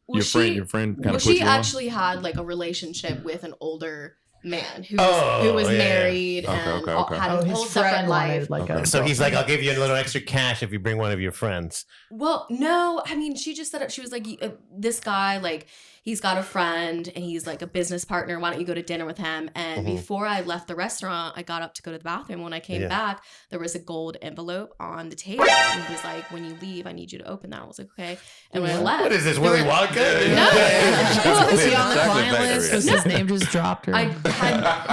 Your friend kind of she actually had like a relationship with an older man who was married and had a whole separate life. So he's like, I'll give you a little extra cash if you bring one of your friends. Well, no, I mean, she just said it. She was like, this guy, like, he's got a friend and he's like a business partner. Why don't you go to dinner with him? And before I left the restaurant, I got up to go to the bathroom. When I came back, there was a gold envelope on the table. And he was like, when you leave, I need you to open that. I was like, okay. And when I left. What is this, Willy Wonka? No. Was he on the client list? Was his name just dropped? Or? I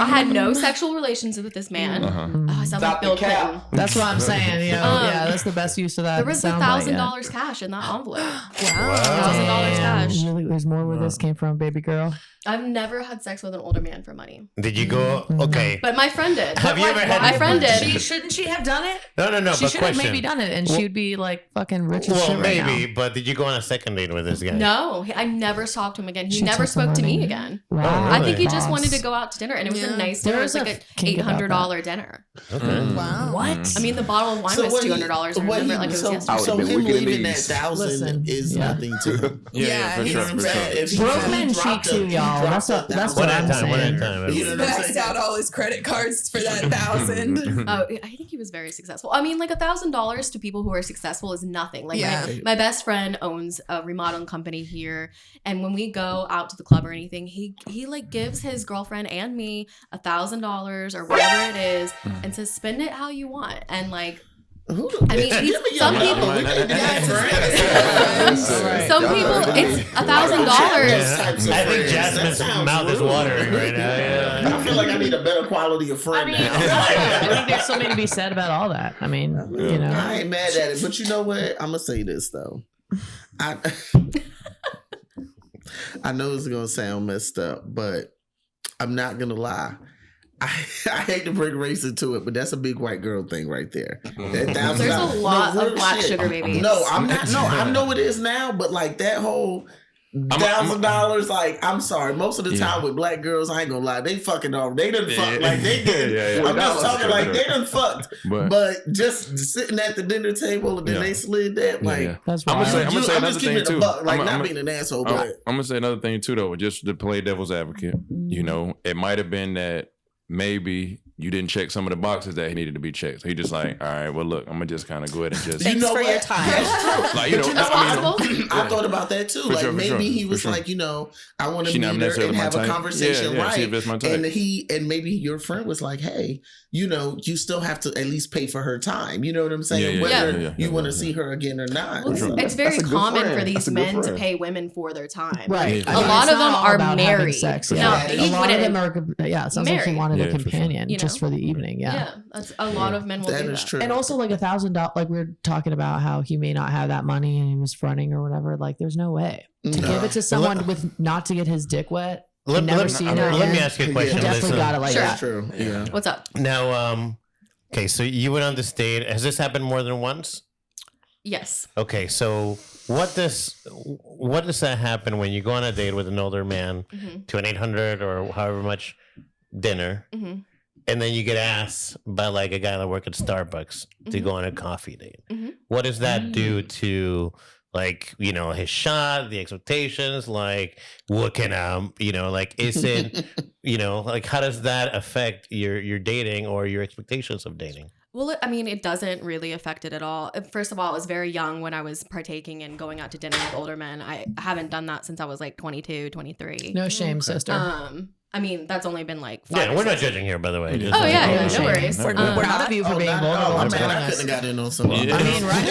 had no sexual relations with this man. I sound like Bill Clinton. That's what I'm saying. Yeah, that's the best use of that. There was $1,000 cash in that envelope. Wow. $1,000 cash. Really, there's more where this came from, baby girl. I've never had sex with an older man for money. Did you go? Okay. But my friend did. Have you ever had? My friend did. Shouldn't she have done it? No. She should have maybe done it, and she'd be like fucking rich as shit right maybe. now. But did you go on a second date with this guy? No, I never talked to him again. He never spoke to me again. Wow. Oh, I think he just wanted to go out to dinner, and it was a nice dinner. It was like an $800 dinner. Okay. Wow. What? I mean, the bottle of wine was $200. Remember, like it was yesterday. So him leaving that 1,000 is nothing to him. Yeah, for sure. Broke men cheat too, y'all. That's what I'm saying. Maxed out all his credit cards for that 1,000. Oh, I think he was very successful. I mean, like $1,000 to people who are successful is nothing. Like my best friend owns a remodeling company here, and when we go out to the club or anything, he like gives his girlfriend and me $1,000 or whatever it is, and says spend it how you want, and like. I mean, some people. It's $1,000. I think Jasmine's mouth is watering right now. Yeah. I feel like I need a better quality of friend now. I think there's something to be said about all that. I mean, you know, I ain't mad at it, but you know what? I'm gonna say this though. I know it's gonna sound messed up, but I'm not gonna lie. I hate to bring race into it, but that's a big white girl thing right there. There's a lot of black sugar babies. No, I'm not. No, I know it is now, but like that whole $1,000, like I'm sorry, most of the time with black girls, I ain't gonna lie, they fucking off. They done fucked like they did. I'm just talking like they done fucked, but just sitting at the dinner table and then they slid that like. That's I'm gonna say another thing too. Like not being an asshole, but I'm gonna say another thing too though, just to play devil's advocate. You know, it might have been that. Maybe you didn't check some of the boxes that he needed to be checked. So he just like, all right, well, look, I'm gonna just kind of go ahead and just. Thanks for your time. Like, you know, I thought about that too. For like sure, maybe he was like, you know, I want to meet her and have a conversation, right? And maybe your friend was like, hey, you know, you still have to at least pay for her time. You know what I'm saying? Whether you want to see her again or not. Well, it's very common for these men to pay women for their time. Right. A lot of them are married. Sex, a lot of them are. Yeah, it sounds like he wanted a companion just for the evening. Yeah, that's a lot of men will do that. Is true. And also like $1,000. Like we were talking about how he may not have that money and he was fronting or whatever. Like there's no way to give it to someone with not to get his dick wet. Let me ask you a question. He definitely got it like that. True. Yeah. What's up? Now, okay, so you went on this date. Has this happened more than once? Yes. Okay, so what does that happen when you go on a date with an older man to an 800 or however much dinner, and then you get asked by like a guy that works at Starbucks to go on a coffee date? What does that do to like, you know, his shot, the expectations, like what can you know, like is it you know, like how does that affect your dating or your expectations of dating? Well, I mean, it doesn't really affect it at all. First of all, I was very young when I was partaking and going out to dinner with older men. I haven't done that since I was like 22, 23. No shame, sister. I mean, that's only been like 5 Yeah, we're not judging here, by the way. No worries. We're proud of you for being vulnerable. I couldn't have got in on some. I mean, right?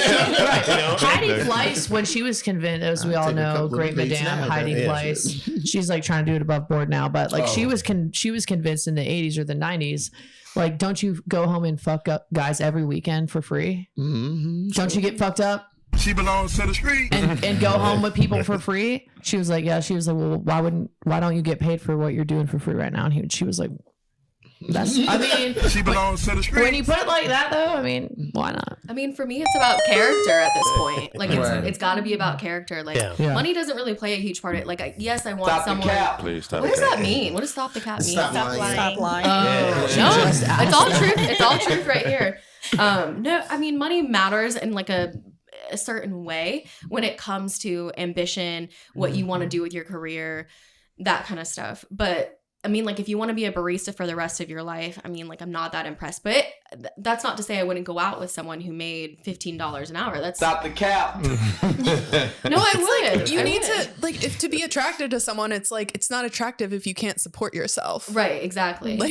Heidi Fleiss, when she was convinced, as we all know, great madame Heidi Fleiss, she's like trying to do it above board now, but like she was convinced in the 80s or the 90s. Like, don't you go home and fuck up guys every weekend for free? Don't you get fucked up? She belongs to the street and go home with people for free. She was like, yeah. She was like, well, why don't you get paid for what you're doing for free right now? And she was like, that's. I mean, she belongs to the street. When you put it like that, though, I mean, why not? I mean, for me, it's about character at this point. Like, it's got to be about character. Like, money doesn't really play a huge part of it. Like, yes, I want stop someone. The cap. Please stop. What does that mean? What does stop the cap mean? Stop lying. Stop lying. No, it's all truth. It's all truth right here. No, I mean, money matters in like a a certain way when it comes to ambition, what you want to do with your career, that kind of stuff. But I mean, like, if you want to be a barista for the rest of your life, I mean, like, I'm not that impressed. But that's not to say I wouldn't go out with someone who made $15 an hour. That's stop the cap. No, I would. You need to, like, if to be attracted to someone, it's like, it's not attractive if you can't support yourself. Right, exactly. Like,